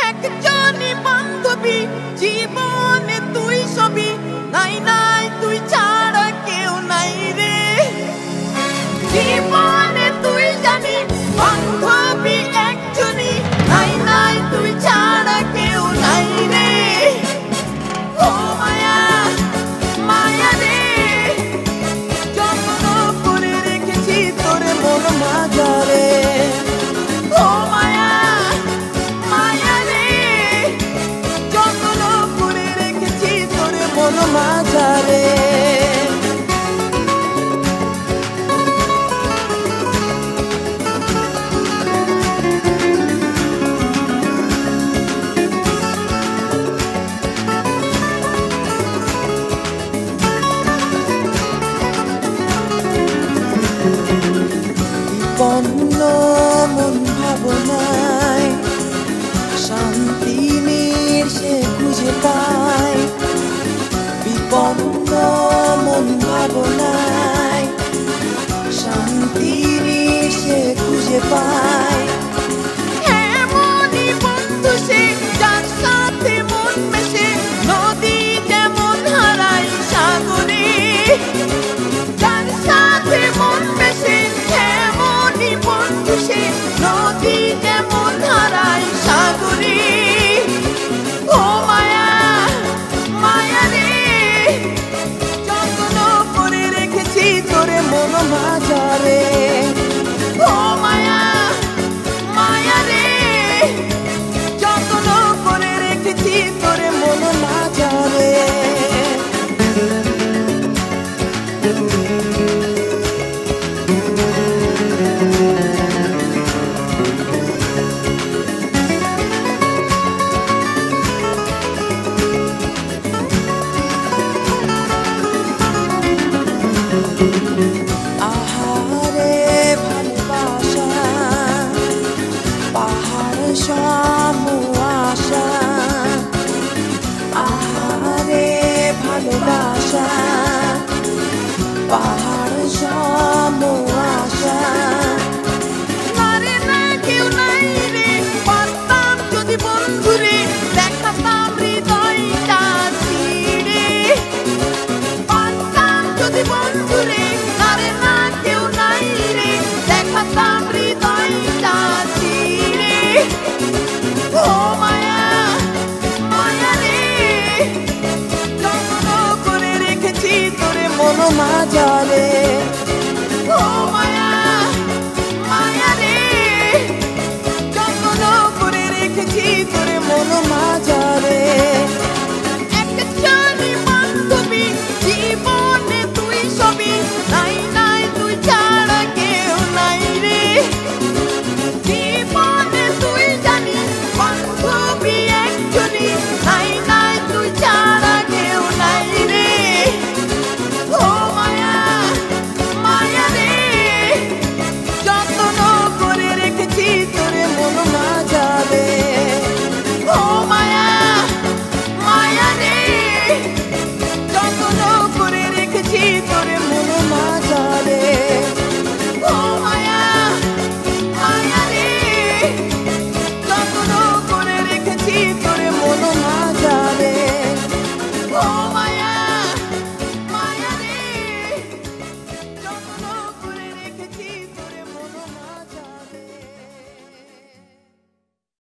একজনই বান্ধবী জীবনে তুই সবই, নাই নাই তুই ছাড়া কেউ নাই রে। জীবনে তুই জানি বান্ধবী একজনই, নাই নাই তুই ছাড়া কেউ নাই রে। ও মায়া মায়া রে, যত্ন করে রেখেছি তোর মন মাঝারে। ও মায়া মায়া রে, যত্ন করে রেখেছি তোর মন মাঝারে। বিপন্ন মন ভাবনায় শান্তি সে খুঁজে পায়। বিপন্ন মন ভাবনায় শান্তি সে খুঁজে পায়। এমনই বন্ধু সে যার সাথে মন মেশে, নদী যেমন হারায় সাগরে। যার সাথে মন মেশে এমনই বন্ধু সে, নদী যেমন হারায় সাগরে। ও মায়া মায়া রে, যত্ন করে রেখেছি তোরে মন মাঝারে। ও মায়া মায়া রে, যত্ন করে রেখেছি তোরে মন মাঝারে। আহারে ভালোবাসা পাহাড় সম আশা। আহারে ভালোবাসা পাহাড়